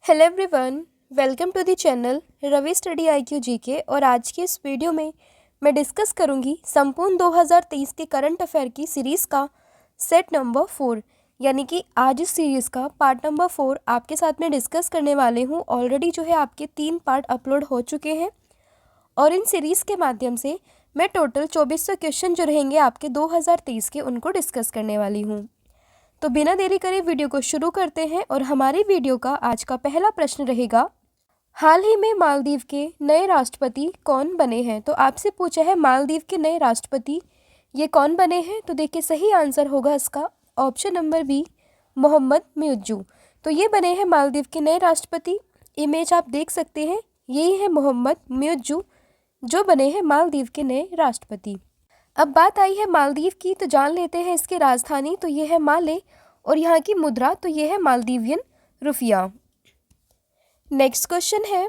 Hello everyone, welcome to the channel Ravi study IQ GK. और आज के इस वीडियो में मैं डिस्कस करूंगी संपूर्ण 2023 के करंट अफेयर की सीरीज़ का सेट नंबर 4, यानी कि आज इस सीरीज़ का पार्ट नंबर 4 आपके साथ में डिस्कस करने वाले हूं। ऑलरेडी जो है आपके 3 पार्ट अपलोड हो चुके हैं और इन सीरीज़ के माध्यम से मैं टोटल 2400 क्वेश्चन जो रहेंगे आपके 2023 के उनको डिस्कस करने वाली हूँ। तो बिना देरी करे वीडियो को शुरू करते हैं और हमारी वीडियो का आज का पहला प्रश्न रहेगा, हाल ही में मालदीव के नए राष्ट्रपति कौन बने हैं। तो आपसे पूछा है मालदीव के नए राष्ट्रपति ये कौन बने हैं। तो देखिए सही आंसर होगा इसका option number B, Mohammed Muizzu. तो ये बने हैं मालदीव के नए राष्ट्रपति। इमेज आप देख सकते हैं, यही है मोहम्मद मुइज्जू जो बने हैं मालदीव के नए राष्ट्रपति। अब बात आई है मालदीव की, तो जान लेते हैं इसकी राजधानी। तो ये है माले और यहाँ की मुद्रा तो ये है मालदीवियन रुपया। नेक्स्ट क्वेश्चन है,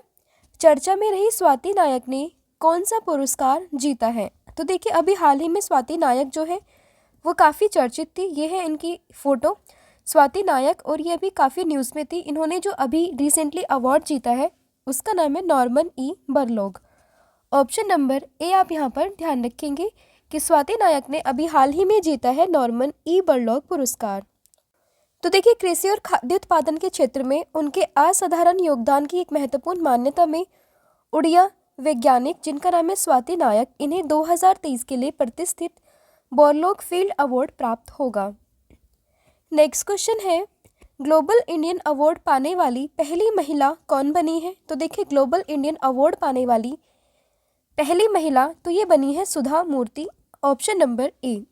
चर्चा में रही स्वाति नायक ने कौन सा पुरस्कार जीता है। तो देखिए अभी हाल ही में स्वाति नायक जो है वो काफ़ी चर्चित थी। ये है इनकी फ़ोटो स्वाति नायक और ये अभी काफ़ी न्यूज़ में थी। इन्होंने जो अभी रिसेंटली अवार्ड जीता है उसका नाम है Norman E Borlaug. Option number A आप यहाँ पर ध्यान रखेंगे कि स्वाति नायक ने अभी हाल ही में जीता है नॉर्मन ई बरलॉग पुरस्कार। तो देखिए कृषि और खाद्य उत्पादन के क्षेत्र में उनके असाधारण योगदान की एक महत्वपूर्ण मान्यता में उड़िया वैज्ञानिक जिनका नाम है स्वाति नायक, इन्हें 2023 के लिए प्रतिष्ठित बरलॉग फील्ड अवार्ड प्राप्त होगा। नेक्स्ट क्वेश्चन है, ग्लोबल इंडियन अवार्ड पाने वाली पहली महिला कौन बनी है। तो देखिए ग्लोबल इंडियन अवार्ड पाने वाली पहली महिला तो ये बनी है Sudha Murthy. Option number A.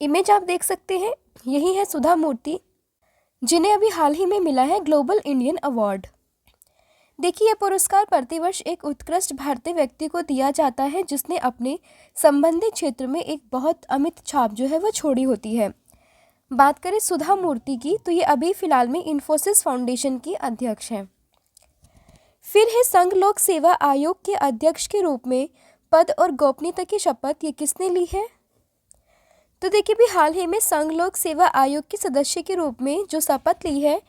Image आप देख सकते हैं, यही है सुधा मूर्ति जिन्हें अभी हाल ही में मिला है ग्लोबल इंडियन अवार्ड। देखिए यह पुरस्कार प्रतिवर्ष एक उत्कृष्ट भारतीय व्यक्ति को दिया जाता है जिसने अपने संबंधित क्षेत्र में एक बहुत अमिट छाप जो है वह छोड़ी होती है। बात करें सुधा मूर्ति की तो ये अभी फिलहाल में इन्फोसिस फाउंडेशन की अध्यक्ष हैं। फिर है संघ लोक सेवा आयोग के अध्यक्ष के रूप में पद और गोपनीयता की शपथ ये किसने ली है। तो देखिए भी हाल ही में संघ लोक सेवा आयोग के सदस्य के रूप में जो शपथ ली है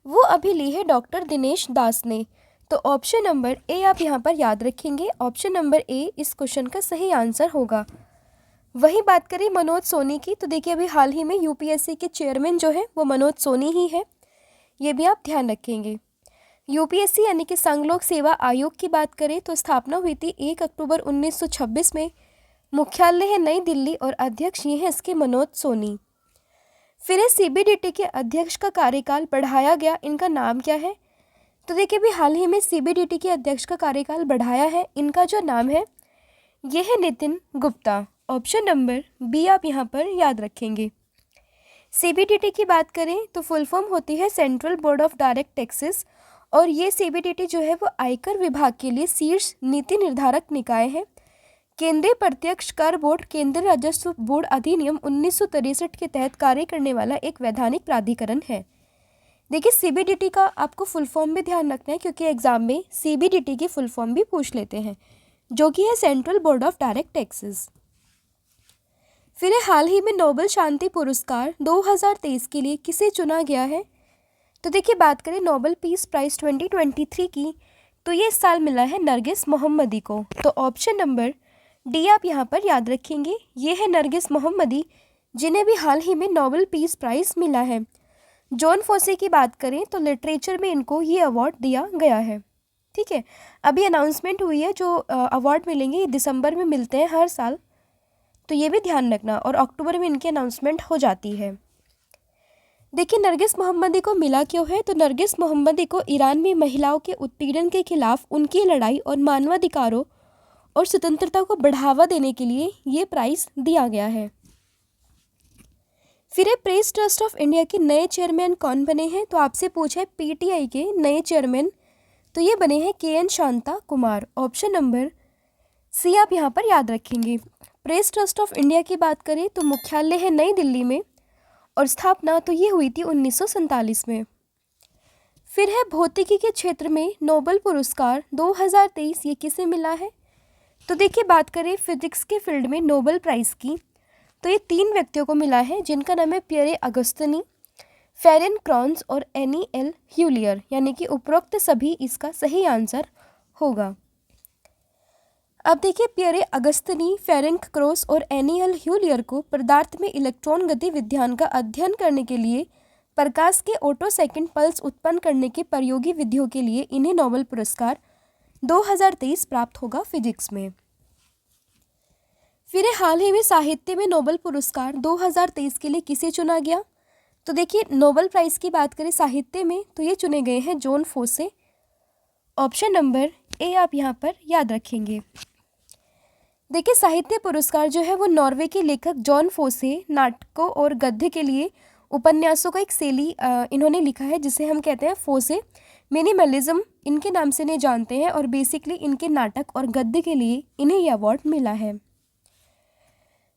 वो अभी ली है डॉक्टर दिनेश दास ने। तो ऑप्शन नंबर ए आप यहाँ पर याद रखेंगे, ऑप्शन नंबर ए इस क्वेश्चन का सही आंसर होगा। वही बात करें मनोज सोनी की, तो देखिए अभी हाल ही में UPSC के चेयरमैन जो है वो मनोज सोनी ही है, ये भी आप ध्यान रखेंगे। UPSC यानी कि संघ लोक सेवा आयोग की बात करें तो स्थापना हुई थी 1 अक्टूबर 1926 में। मुख्यालय है नई दिल्ली और अध्यक्ष ये है इसके मनोज सोनी। फिर है CBDT के अध्यक्ष का कार्यकाल बढ़ाया गया, इनका नाम क्या है। तो देखिए भी हाल ही में CBDT के अध्यक्ष का कार्यकाल बढ़ाया है, इनका जो नाम है ये है Nitin Gupta. Option number B आप यहाँ पर याद रखेंगे। CBDT की बात करें तो फुल फॉर्म होती है central board of direct taxes और ये CBDT जो है वो आयकर विभाग के लिए शीर्ष नीति निर्धारक निकाय है। केंद्रीय प्रत्यक्ष कर बोर्ड केंद्रीय राजस्व बोर्ड अधिनियम 1963 के तहत कार्य करने वाला एक वैधानिक प्राधिकरण है। देखिए CBDT का आपको फुल फॉर्म भी ध्यान रखना है क्योंकि एग्जाम में CBDT की फुल फॉर्म भी पूछ लेते हैं जो कि है central board of direct taxes. फिर हाल ही में नोबेल शांति पुरस्कार 2023 के लिए किसे चुना गया है। तो देखिए बात करें नोबेल पीस प्राइज़ 2023 की तो ये इस साल मिला है नरगिस मोहम्मदी को। तो ऑप्शन नंबर डी आप यहाँ पर याद रखेंगे, ये है नरगिस मोहम्मदी जिन्हें भी हाल ही में नोबेल पीस प्राइज़ मिला है। जॉन फोसे की बात करें तो लिटरेचर में इनको ये अवार्ड दिया गया है। ठीक है, अभी अनाउंसमेंट हुई है, जो अवार्ड मिलेंगे ये दिसंबर में मिलते हैं हर साल, तो ये भी ध्यान रखना और अक्टूबर में इनकी अनाउंसमेंट हो जाती है। देखिए नरगिस मोहम्मदी को मिला क्यों है। तो नरगिस मोहम्मदी को ईरान में महिलाओं के उत्पीड़न के खिलाफ उनकी लड़ाई और मानवाधिकारों और स्वतंत्रता को बढ़ावा देने के लिए ये प्राइज़ दिया गया है। फिर है प्रेस ट्रस्ट ऑफ इंडिया के नए चेयरमैन कौन बने हैं। तो आपसे पूछा है PTI के नए चेयरमैन तो ये बने हैं KN Shanta Kumar. Option number C आप यहाँ पर याद रखेंगे। प्रेस ट्रस्ट ऑफ इंडिया की बात करें तो मुख्यालय है नई दिल्ली में और स्थापना तो ये हुई थी 1947 में। फिर है भौतिकी के क्षेत्र में नोबेल पुरस्कार 2023 ये किसे मिला है। तो देखिए बात करें फिजिक्स के फील्ड में नोबेल प्राइज़ की तो ये 3 व्यक्तियों को मिला है जिनका नाम है पियरे अगस्तनी, फेरेन क्रॉन्स और एनी एल ह्यूलियर, यानी कि उपरोक्त सभी इसका सही आंसर होगा। अब देखिए, पियरे अगस्तनी, फेरेंक क्रॉस और एनी एल ह्यूलियर को पदार्थ में इलेक्ट्रॉन गति विज्ञान का अध्ययन करने के लिए प्रकाश के ऑटो सेकंड पल्स उत्पन्न करने की प्रयोगी विधियों के लिए इन्हें नोबेल पुरस्कार 2023 प्राप्त होगा फिजिक्स में। फिर हाल ही में साहित्य में नोबेल पुरस्कार 2023 के लिए किसे चुना गया? तो देखिए, नोबेल प्राइज़ की बात करें साहित्य में तो ये चुने गए हैं John fossee. Option number A आप यहाँ पर याद रखेंगे। देखिए, साहित्य पुरस्कार जो है वो नॉर्वे के लेखक जॉन फोसे नाटकों और गद्य के लिए उपन्यासों का एक शैली इन्होंने लिखा है, जिसे हम कहते हैं फोसे मिनिमलिज्म, इनके नाम से इन्हें जानते हैं। और बेसिकली इनके नाटक और गद्य के लिए इन्हें यह अवार्ड मिला है।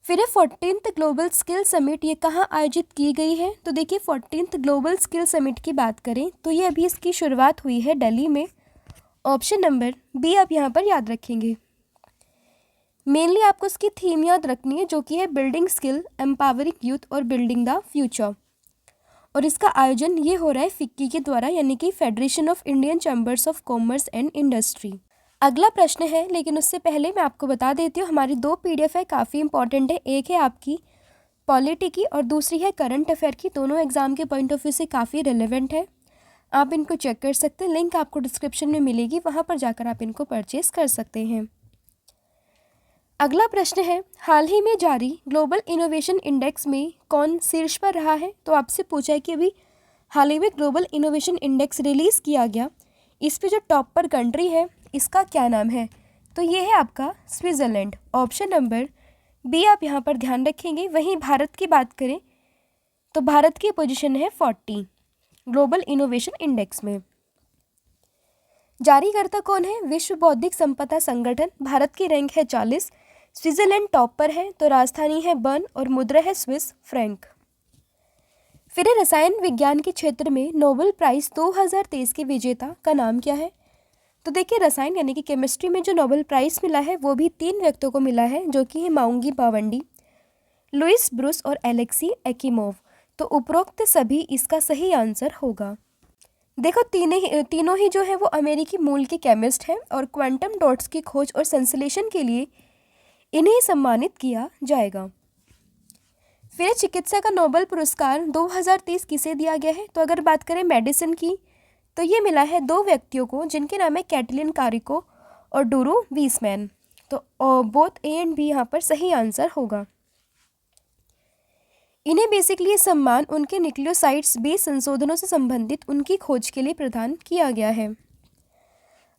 फिर 14th ग्लोबल स्किल समिट ये कहाँ आयोजित की गई है? तो देखिए, 14th ग्लोबल स्किल समिट की बात करें तो ये अभी इसकी शुरुआत हुई है दिल्ली में। ऑप्शन नंबर बी आप यहाँ पर याद रखेंगे। मेनली आपको इसकी थीम याद रखनी है, जो कि है बिल्डिंग स्किल, एम्पावरिंग यूथ और बिल्डिंग द फ्यूचर। और इसका आयोजन ये हो रहा है फिक्की के द्वारा, यानी कि federation of Indian chambers of commerce and industry. अगला प्रश्न है, लेकिन उससे पहले मैं आपको बता देती हूँ हमारी 2 PDF है, काफ़ी इंपॉर्टेंट है। एक है आपकी पॉलिटी की और दूसरी है करंट अफेयर की। दोनों एग्जाम के पॉइंट ऑफ व्यू से काफ़ी रिलेवेंट है, आप इनको चेक कर सकते हैं। लिंक आपको डिस्क्रिप्शन में मिलेगी, वहाँ पर जाकर आप इनको परचेज कर सकते हैं। अगला प्रश्न है, हाल ही में जारी ग्लोबल इनोवेशन इंडेक्स में कौन शीर्ष पर रहा है? तो आपसे पूछा है कि अभी हाल ही में ग्लोबल इनोवेशन इंडेक्स रिलीज़ किया गया, इस पे जो टॉप पर कंट्री है इसका क्या नाम है? तो ये है आपका स्विट्ज़रलैंड। ऑप्शन नंबर बी आप यहाँ पर ध्यान रखेंगे। वहीं भारत की बात करें तो भारत की पोजीशन है 40 ग्लोबल इनोवेशन इंडेक्स में। जारीकर्ता कौन है? विश्व बौद्धिक संपदा संगठन। भारत की रैंक है 40, स्विट्ज़रलैंड टॉप पर है, तो राजधानी है बर्न और मुद्रा है स्विस फ्रैंक। फिर रसायन विज्ञान के क्षेत्र में नोबेल प्राइज़ 2023 के विजेता का नाम क्या है? तो देखिए, रसायन यानी कि केमिस्ट्री में जो नोबेल प्राइज़ मिला है वो भी 3 व्यक्तियों को मिला है, जो कि है माउंगी बावंडी, लुइस ब्रूस और एलेक्सी एक्कीमोव। तो उपरोक्त सभी इसका सही आंसर होगा। देखो, तीनों ही जो है वो अमेरिकी मूल के केमिस्ट हैं और क्वांटम डॉट्स की खोज और संश्लेषण के लिए इन्हें सम्मानित किया जाएगा। फिर चिकित्सा का नोबेल पुरस्कार 2023 किसे दिया गया है? तो अगर बात करें मेडिसिन की तो ये मिला है 2 व्यक्तियों को, जिनके नाम है कैटलिन कारिको और डूरू वीसमैन। तो बोथ ए एंड बी यहाँ पर सही आंसर होगा। इन्हें बेसिकली ये सम्मान उनके न्यूक्लियोसाइड्स बेस संशोधनों से संबंधित उनकी खोज के लिए प्रदान किया गया है।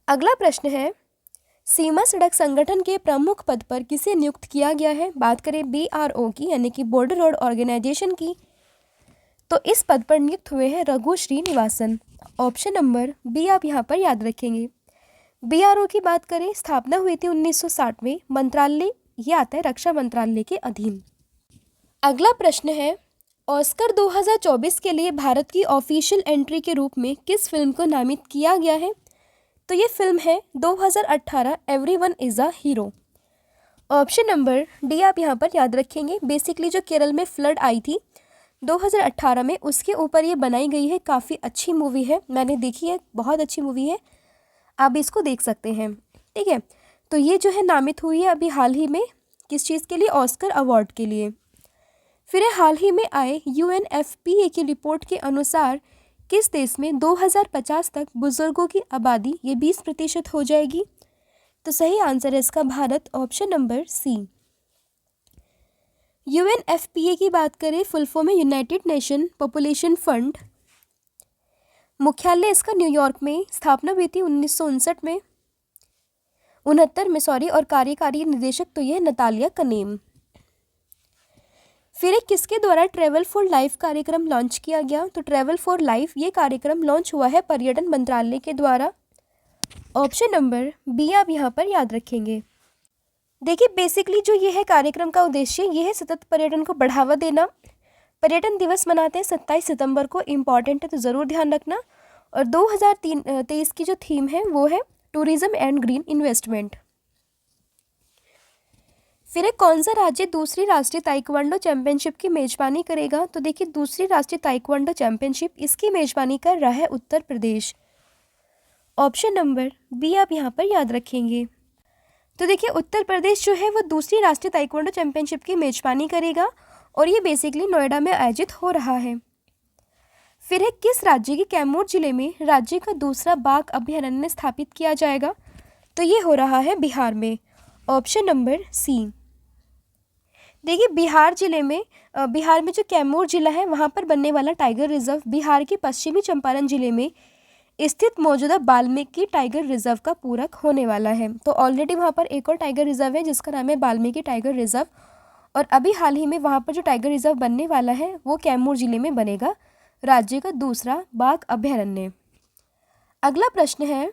अगला प्रश्न है, सीमा सड़क संगठन के प्रमुख पद पर किसे नियुक्त किया गया है? बात करें BRO की, यानी कि बॉर्डर रोड ऑर्गेनाइजेशन की, तो इस पद पर नियुक्त हुए हैं Raghu Srinivasan. Option number B आप यहाँ पर याद रखेंगे। BRO की बात करें, स्थापना हुई थी 1960 में। मंत्रालय ये आता है रक्षा मंत्रालय के अधीन। अगला प्रश्न है, ऑस्कर 2024 के लिए भारत की ऑफिशियल एंट्री के रूप में किस फिल्म को नामित किया गया है? तो ये फिल्म है 2018 everyone is a hero. Option number D आप यहाँ पर याद रखेंगे। बेसिकली जो केरल में फ्लड आई थी 2018 में, उसके ऊपर ये बनाई गई है। काफ़ी अच्छी मूवी है, मैंने देखी है, बहुत अच्छी मूवी है, आप इसको देख सकते हैं। ठीक है, तो ये जो है नामित हुई है अभी हाल ही में किस चीज़ के लिए? ऑस्कर अवार्ड के लिए। फिर हाल ही में आए UNFPA की रिपोर्ट के अनुसार किस देश में 2050 तक बुजुर्गों की आबादी ये 20% हो जाएगी? तो सही आंसर है इसका Bharat. Option number C. UNFPA की बात करें, फुल फॉर्म है यूनाइटेड नेशन पॉपुलेशन फंड। मुख्यालय इसका न्यूयॉर्क में, स्थापना हुई थी 1959 में 69 में सॉरी, और कार्यकारी निदेशक तो यह नतालिया कनेम। फिर किसके द्वारा ट्रैवल फॉर लाइफ कार्यक्रम लॉन्च किया गया? तो ट्रैवल फॉर लाइफ ये कार्यक्रम लॉन्च हुआ है पर्यटन मंत्रालय के द्वारा। ऑप्शन नंबर बी आप यहाँ पर याद रखेंगे। देखिए, बेसिकली जो ये है कार्यक्रम का उद्देश्य ये है सतत पर्यटन को बढ़ावा देना। पर्यटन दिवस मनाते हैं 27 सितंबर को, इम्पॉर्टेंट है तो ज़रूर ध्यान रखना। और 2023 की जो थीम है वो है टूरिज्म एंड ग्रीन इन्वेस्टमेंट। फिर है कौन सा राज्य दूसरी राष्ट्रीय ताइक्वांडो चैंपियनशिप की मेजबानी करेगा? तो देखिए दूसरी राष्ट्रीय ताइक्वांडो चैंपियनशिप इसकी मेजबानी कर रहा है Uttar Pradesh. Option number B आप यहाँ पर याद रखेंगे। तो देखिए उत्तर प्रदेश जो है वो दूसरी राष्ट्रीय ताइक्वांडो चैंपियनशिप की मेजबानी करेगा और ये बेसिकली नोएडा में आयोजित हो रहा है। फिर है किस राज्य के कैमूर जिले में राज्य का दूसरा बाघ अभयारण्य स्थापित किया जाएगा? तो ये हो रहा है बिहार में। Option number C. देखिए बिहार में जो कैमूर जिला है वहाँ पर बनने वाला टाइगर रिजर्व बिहार के पश्चिमी चंपारण जिले में स्थित मौजूदा वाल्मीकि टाइगर रिजर्व का पूरक होने वाला है। तो ऑलरेडी वहाँ पर एक और टाइगर रिजर्व है जिसका नाम है वाल्मीकि टाइगर रिजर्व, और अभी हाल ही में वहाँ पर जो टाइगर रिजर्व बनने वाला है वो कैमूर जिले में बनेगा, राज्य का दूसरा बाघ अभयारण्य। अगला प्रश्न है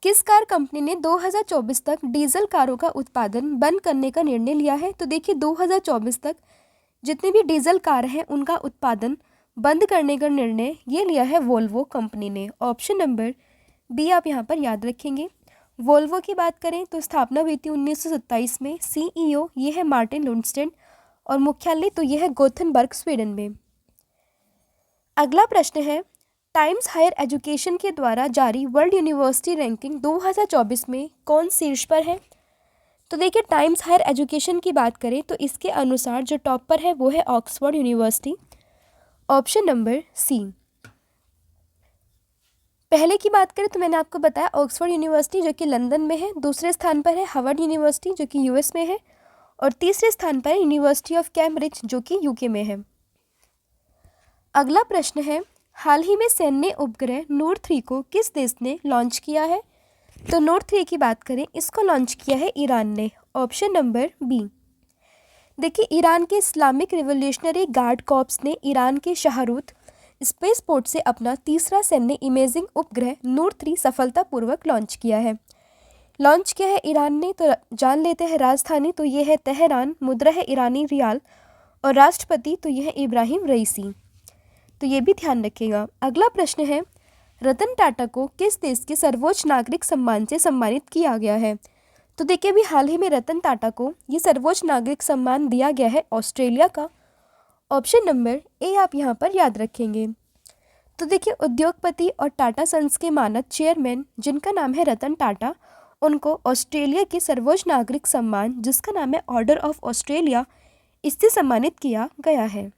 किस कार कंपनी ने 2024 तक डीजल कारों का उत्पादन बंद करने का निर्णय लिया है? तो देखिए 2024 तक जितने भी डीजल कार हैं उनका उत्पादन बंद करने का निर्णय ये लिया है वोल्वो कंपनी ने। ऑप्शन नंबर बी आप यहाँ पर याद रखेंगे। वोल्वो की बात करें तो स्थापना हुई थी 1927 में। सीईओ ये है मार्टिन लुंडस्टेड और मुख्यालय तो ये है गोथेनबर्ग स्वीडन में। अगला प्रश्न है टाइम्स हायर एजुकेशन के द्वारा जारी वर्ल्ड यूनिवर्सिटी रैंकिंग 2024 में कौन शीर्ष पर है? तो देखिए टाइम्स हायर एजुकेशन की बात करें तो इसके अनुसार जो टॉप पर है वो है Oxford university. Option number C. पहले की बात करें तो मैंने आपको बताया ऑक्सफोर्ड यूनिवर्सिटी जो कि लंदन में है, दूसरे स्थान पर है हार्वर्ड यूनिवर्सिटी जो कि यूएस में है, और तीसरे स्थान पर है यूनिवर्सिटी ऑफ कैम्ब्रिज जो कि यूके में है। अगला प्रश्न है हाल ही में सैन्य उपग्रह नूर 3 को किस देश ने लॉन्च किया है? तो नूर 3 की बात करें इसको लॉन्च किया है ईरान ने। Option number B. देखिए ईरान के इस्लामिक रिवोल्यूशनरी गार्ड कॉर्प्स ने ईरान के शाहरुख स्पेस पोर्ट से अपना तीसरा सैन्य इमेजिंग उपग्रह नूर 3 सफलतापूर्वक लॉन्च किया है। लॉन्च किया है ईरान ने, तो जान लेते हैं राजधानी तो ये है तेहरान, मुद्रा है ईरानी रियाल और राष्ट्रपति तो ये है इब्राहिम रईसी, तो ये भी ध्यान रखिएगा। अगला प्रश्न है रतन टाटा को किस देश के सर्वोच्च नागरिक सम्मान से सम्मानित किया गया है? तो देखिए अभी हाल ही में रतन टाटा को ये सर्वोच्च नागरिक सम्मान दिया गया है ऑस्ट्रेलिया का। ऑप्शन नंबर ए आप यहाँ पर याद रखेंगे। तो देखिए उद्योगपति और टाटा सन्स के मानद चेयरमैन जिनका नाम है रतन टाटा, उनको ऑस्ट्रेलिया के सर्वोच्च नागरिक सम्मान जिसका नाम है ऑर्डर ऑफ ऑस्ट्रेलिया इससे सम्मानित किया गया है।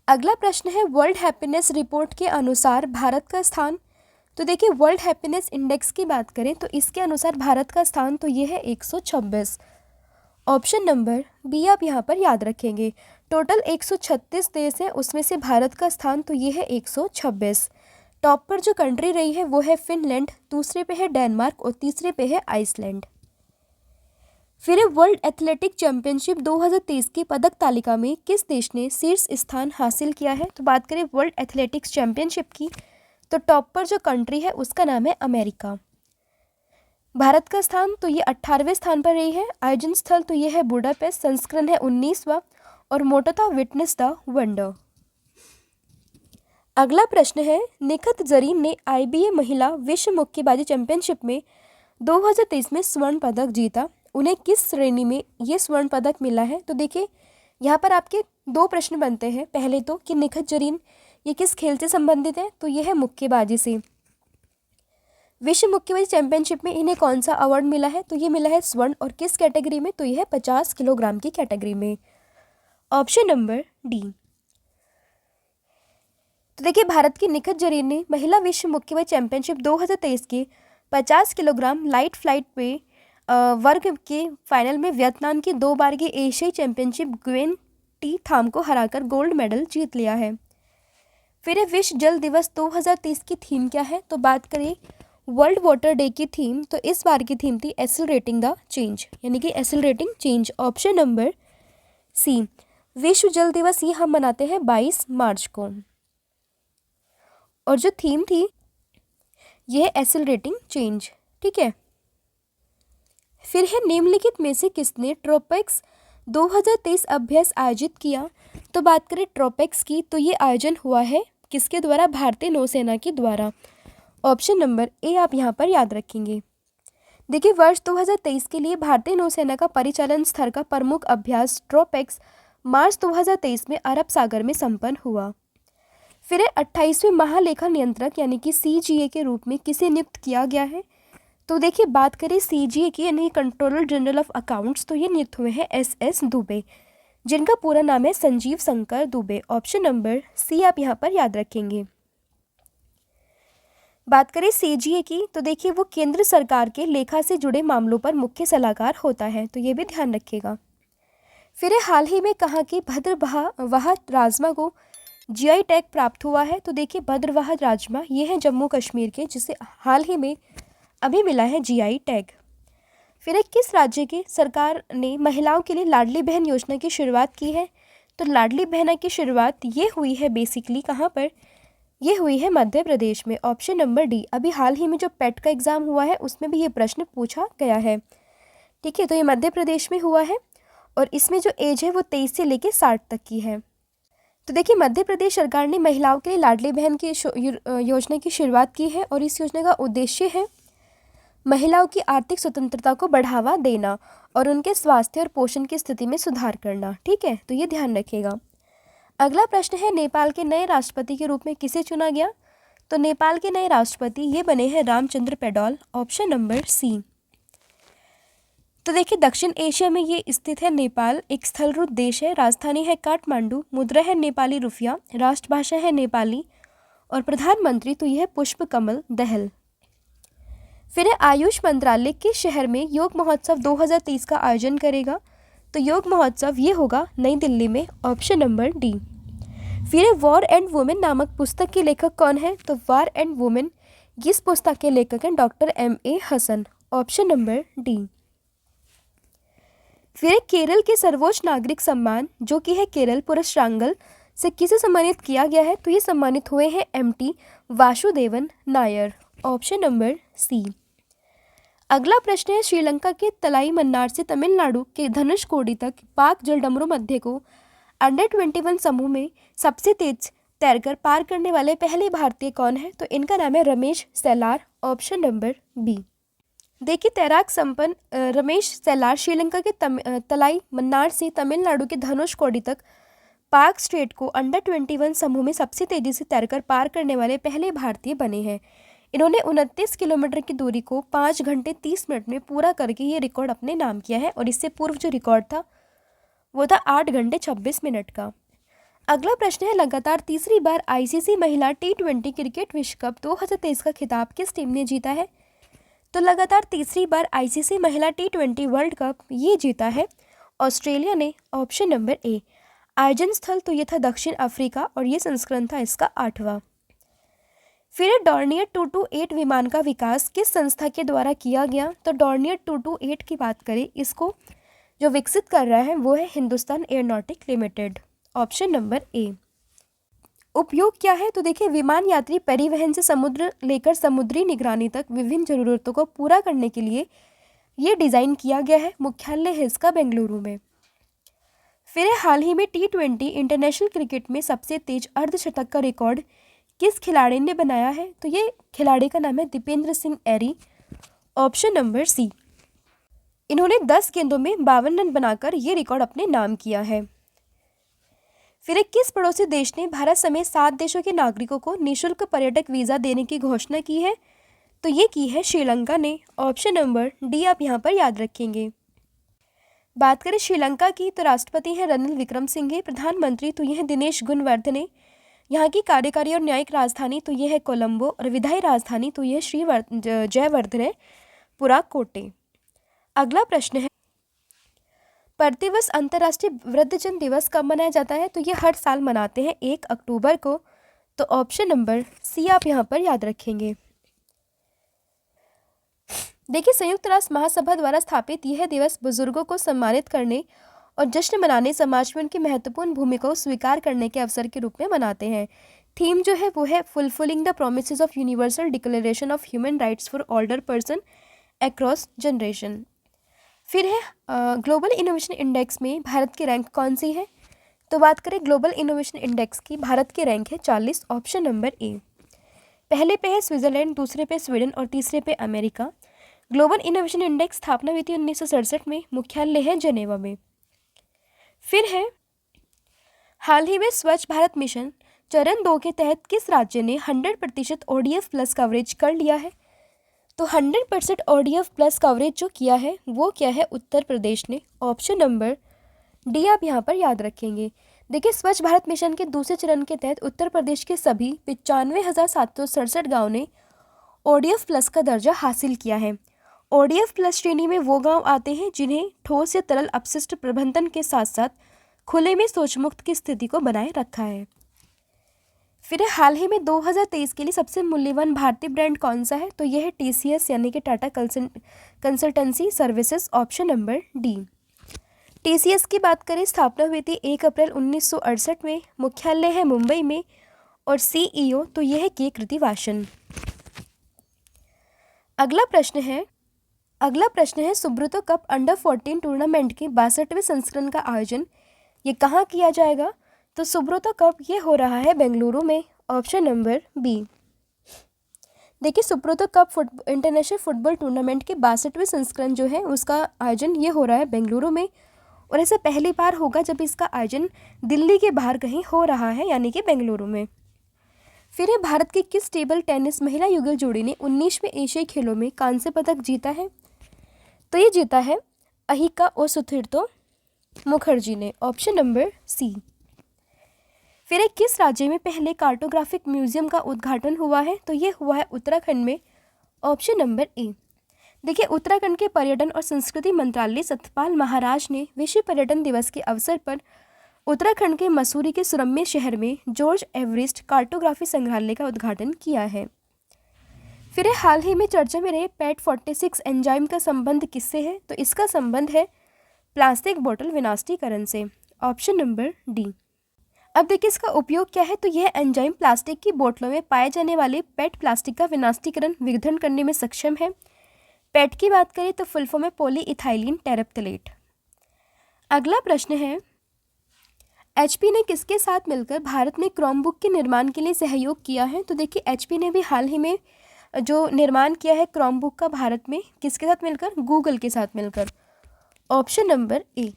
अगला प्रश्न है वर्ल्ड हैप्पीनेस रिपोर्ट के अनुसार भारत का स्थान। तो देखिए वर्ल्ड हैप्पीनेस इंडेक्स की बात करें तो इसके अनुसार भारत का स्थान तो ये है 126। ऑप्शन नंबर बी आप यहाँ पर याद रखेंगे। टोटल 136 देश हैं, उसमें से भारत का स्थान तो ये है 126। टॉप पर जो कंट्री रही है वो है फिनलैंड, दूसरे पे है डेनमार्क और तीसरे पे है आइसलैंड। फिर वर्ल्ड एथलेटिक चैंपियनशिप 2023 की पदक तालिका में किस देश ने शीर्ष स्थान हासिल किया है? तो बात करें वर्ल्ड एथलेटिक्स चैंपियनशिप की तो टॉप पर जो कंट्री है उसका नाम है अमेरिका। भारत का स्थान तो ये 18वें स्थान पर रही है। आयोजन स्थल तो ये है बुडापेस्ट, संस्करण है 19वां और मोटो था विटनेस द वंडर। अगला प्रश्न है निखत जरीन ने आईबीए महिला विश्व मुक्केबाजी चैंपियनशिप में 2023 में स्वर्ण पदक जीता। उन्हें किस श्रेणी में ये स्वर्ण पदक मिला है? तो देखिए यहाँ पर आपके दो प्रश्न बनते हैं। पहले तो कि निखत जरीन ये किस खेल से संबंधित है? तो ये है मुक्केबाजी से। विश्व मुक्केबाजी चैंपियनशिप में इन्हें कौन सा अवार्ड मिला है? तो ये मिला है स्वर्ण, और किस कैटेगरी में? तो ये है 50 किलोग्राम की कैटेगरी में। Option number D. तो देखिए भारत की निखत जरीन ने महिला विश्व मुक्केबाजी चैंपियनशिप 2023 के 50 किलोग्राम लाइट फ्लाइट पे वर्ग के फाइनल में वियतनाम की 2 बार की एशियाई चैंपियनशिप ग्वेन टी थाम को हराकर गोल्ड मेडल जीत लिया है। फिर विश्व जल दिवस 2023 की थीम क्या है? तो बात करें वर्ल्ड वाटर डे की थीम, तो इस बार की थीम थी एक्सेलरेटिंग द चेंज, यानी कि accelerating change. Option number C. विश्व जल दिवस ये हम मनाते हैं 22 मार्च को, और जो थीम थी ये है एक्सेलरेटिंग चेंज। ठीक है। फिर है निम्नलिखित में से किसने ट्रोपेक्स 2023 अभ्यास आयोजित किया? तो बात करें ट्रोपेक्स की तो ये आयोजन हुआ है किसके द्वारा? भारतीय नौसेना के द्वारा। ऑप्शन नंबर ए आप यहाँ पर याद रखेंगे। देखिए वर्ष 2023 के लिए भारतीय नौसेना का परिचालन स्तर का प्रमुख अभ्यास ट्रोपेक्स मार्च 2023 में अरब सागर में संपन्न हुआ। फिर 28वें महालेखा नियंत्रक यानी कि CGA के रूप में किसे नियुक्त किया गया है? तो देखिए बात करें CGA की यानी कंट्रोलर जनरल ऑफ अकाउंट्स, तो ये नियुक्त हुए हैं SS दुबे, जिनका पूरा नाम है Sanjeev Shankar Dubey. Option number C आप यहाँ पर याद रखेंगे। बात करें CGA की, तो देखिए वो केंद्र सरकार के लेखा से जुड़े मामलों पर मुख्य सलाहकार होता है, तो ये भी ध्यान रखिएगा। फिर हाल ही में कहा कि भद्रवाह राजमा को GI टैग प्राप्त हुआ है? तो देखिए भद्रवाह राजमा ये है जम्मू कश्मीर के, जिसे हाल ही में अभी मिला है GI टैग। फिर किस राज्य की सरकार ने महिलाओं के लिए लाडली बहन योजना की शुरुआत की है? तो लाडली बहना की शुरुआत ये हुई है बेसिकली कहाँ पर? ये हुई है मध्य प्रदेश में। Option number D. अभी हाल ही में जो पेट का एग्ज़ाम हुआ है उसमें भी ये प्रश्न पूछा गया है। ठीक है, तो ये मध्य प्रदेश में हुआ है और इसमें जो एज है वो 23 से लेकर 60 तक की है। तो देखिए मध्य प्रदेश सरकार ने महिलाओं के लिए लाडली बहन की योजना की शुरुआत की है और इस योजना का उद्देश्य है महिलाओं की आर्थिक स्वतंत्रता को बढ़ावा देना और उनके स्वास्थ्य और पोषण की स्थिति में सुधार करना। ठीक है, तो ये ध्यान रखिएगा। अगला प्रश्न है नेपाल के नए राष्ट्रपति के रूप में किसे चुना गया? तो नेपाल के नए राष्ट्रपति ये बने हैं Ramchandra Paudel. Option number C. तो देखिए दक्षिण एशिया में ये स्थित है नेपाल, एक स्थलरूप देश है, राजधानी है काठमांडू, मुद्रा है नेपाली रुपया, राष्ट्रभाषा है नेपाली और प्रधानमंत्री तो यह है पुष्प कमल दहल। फिर आयुष मंत्रालय किस शहर में योग महोत्सव 2023 का आयोजन करेगा? तो योग महोत्सव ये होगा नई दिल्ली में। Option number D. फिर वॉर एंड वुमेन नामक पुस्तक के लेखक कौन है? तो वॉर एंड वुमेन इस पुस्तक के लेखक हैं doctor MA Hasan. Option number D. फिर केरल के सर्वोच्च नागरिक सम्मान जो कि है केरल पुरस्कारांगल से किसे सम्मानित किया गया है? तो ये सम्मानित हुए हैं MT Vasudevan Nair. Option number C. अगला प्रश्न है श्रीलंका के तलाई मन्नार से तमिलनाडु के धनुषकोडी तक पाक जलडमरू मध्य को अंडर-21 समूह में सबसे तेज तैरकर पार करने वाले पहले भारतीय कौन है? तो इनका नाम है Ramesh Sailar. Option number B. देखिए तैराक संपन्न रमेश सैलार श्रीलंका के तलाई मन्नार से तमिलनाडु के धनुषकोडी तक पाक स्ट्रेट को अंडर-21 समूह में सबसे तेजी से तैरकर पार करने वाले पहले भारतीय बने हैं। इन्होंने 29 किलोमीटर की दूरी को 5 घंटे 30 मिनट में पूरा करके ये रिकॉर्ड अपने नाम किया है और इससे पूर्व जो रिकॉर्ड था वो था 8 घंटे 26 मिनट का। अगला प्रश्न है लगातार तीसरी बार ICC महिला T20 क्रिकेट विश्व कप 2023 का खिताब किस टीम ने जीता है? तो लगातार तीसरी बार ICC महिला T20 वर्ल्ड कप ये जीता है ऑस्ट्रेलिया ने। ऑप्शन नंबर ए। आयोजन स्थल तो ये था दक्षिण अफ्रीका और ये संस्करण था इसका 8वां। फिर डॉर्नियर 228 विमान का विकास किस संस्था के द्वारा किया गया? तो डॉर्नियर 228 की बात करें, इसको जो विकसित कर रहा है वो है Hindustan aeronautic limited. Option number A. उपयोग क्या है? तो देखिए विमान यात्री परिवहन से समुद्र लेकर समुद्री निगरानी तक विभिन्न जरूरतों को पूरा करने के लिए ये डिज़ाइन किया गया है। मुख्यालय है इसका बेंगलुरु में। फिर हाल ही में T20 इंटरनेशनल क्रिकेट में सबसे तेज अर्धशतक का रिकॉर्ड किस खिलाड़ी ने बनाया है? तो ये खिलाड़ी का नाम है Dipendra Singh Airee. Option number C. इन्होंने 10 गेंदों में 52 रन बनाकर ये रिकॉर्ड अपने नाम किया है। फिर किस पड़ोसी देश ने भारत समेत 7 देशों के नागरिकों को निःशुल्क पर्यटक वीज़ा देने की घोषणा की है? तो ये की है श्रीलंका ने। ऑप्शन नंबर डी आप यहाँ पर याद रखेंगे। बात करें श्रीलंका की तो राष्ट्रपति हैं रणिल विक्रमसिंघे, प्रधानमंत्री तो यह है दिनेश गुणवर्धने, यहाँ की कार्यकारी और न्यायिक राजधानी तो यह है कोलंबो और विधायी राजधानी तो यह श्री जयवर्धने पुराकोटे। अगला प्रश्न है प्रतिवर्ष अंतर्राष्ट्रीय वृद्धजन दिवस कब मनाया जाता है? तो ये हर साल मनाते हैं 1 अक्टूबर को। तो ऑप्शन नंबर सी आप यहाँ पर याद रखेंगे। देखिए संयुक्त राष्ट्र महासभा द्वारा स्थापित यह दिवस बुजुर्गों को सम्मानित करने और जश्न मनाने, समाज में उनकी महत्वपूर्ण भूमिका को स्वीकार करने के अवसर के रूप में मनाते हैं। थीम जो है वो है fulfilling the promises of universal declaration of human rights for older person across generation. फिर है ग्लोबल इनोवेशन इंडेक्स में भारत की रैंक कौन सी है? तो बात करें ग्लोबल इनोवेशन इंडेक्स की, भारत की रैंक है 40। ऑप्शन नंबर ए। पहले पे है स्विट्जरलैंड, दूसरे पे स्वीडन और तीसरे पे अमेरिका। ग्लोबल इनोवेशन इंडेक्स स्थापना हुई थी 1967 में, मुख्यालय है जेनेवा में। फिर है हाल ही में स्वच्छ भारत मिशन चरण 2 के तहत किस राज्य ने 100% ODF प्लस कवरेज कर लिया है? तो 100% ODF प्लस कवरेज जो किया है वो क्या है? उत्तर प्रदेश ने। ऑप्शन नंबर डी आप यहाँ पर याद रखेंगे। देखिए, स्वच्छ भारत मिशन के दूसरे चरण के तहत उत्तर प्रदेश के सभी 95,767 गाँव ने ODF प्लस का दर्जा हासिल किया है। ODF प्लस श्रेणी में वो गांव आते हैं जिन्हें ठोस या तरल अपशिष्ट प्रबंधन के साथ साथ खुले में शौचमुक्त की स्थिति को बनाए रखा है। फिर हाल ही में 2023 के लिए सबसे मूल्यवान भारतीय ब्रांड कौन सा है? तो यह है TCS यानी कि Tata consultancy services. Option number D. TCS की बात करें, स्थापना हुई थी 1 अप्रैल 1968 में, मुख्यालय है मुंबई में और CEO तो यह है के कृतिवासन। अगला प्रश्न है सुब्रतो कप अंडर 14 टूर्नामेंट के 62वें संस्करण का आयोजन ये कहाँ किया जाएगा? तो सुब्रतो कप ये हो रहा है बेंगलुरु में। Option number B. देखिए, Subroto cup international football tournament के 62वें संस्करण जो है उसका आयोजन ये हो रहा है बेंगलुरु में, और ऐसा पहली बार होगा जब इसका आयोजन दिल्ली के बाहर कहीं हो रहा है, यानी कि बेंगलुरु में। फिर है भारत की किस टेबल टेनिस महिला युगल जोड़ी ने 19वें एशियाई खेलों में कांस्य पदक जीता है? तो ये जीता है अहिका ओसुथिर्तो मुखर्जी ने। Option number C. फिर एक किस राज्य में पहले कार्टोग्राफिक म्यूजियम का उद्घाटन हुआ है? तो ये हुआ है उत्तराखंड में। ऑप्शन नंबर ए। देखिए, उत्तराखंड के पर्यटन और संस्कृति मंत्रालय सतपाल महाराज ने विश्व पर्यटन दिवस के अवसर पर उत्तराखंड के मसूरी के सुरम्य शहर में जॉर्ज एवरेस्ट कार्टोग्राफी संग्रहालय का उद्घाटन किया है। फिर हाल ही में चर्चा में रहे पैट 46 एंजाइम का संबंध किससे है? तो इसका संबंध है प्लास्टिक बोतल विनाशीकरण से। Option number D. अब देखिए, इसका उपयोग क्या है? तो यह एंजाइम प्लास्टिक की बोतलों में पाए जाने वाले पेट प्लास्टिक का विनाशीकरण विघटन करने में सक्षम है। पेट की बात करें तो फुल फॉर्म है पॉलीइथाइलिन टेरेप्थलेट। अगला प्रश्न है HP ने किसके साथ मिलकर भारत में क्रोमबुक के निर्माण के लिए सहयोग किया है? तो देखिए, HP ने भी हाल ही में जो निर्माण किया है क्रोमबुक का भारत में, किसके साथ मिलकर? गूगल के साथ मिलकर। ऑप्शन नंबर ए।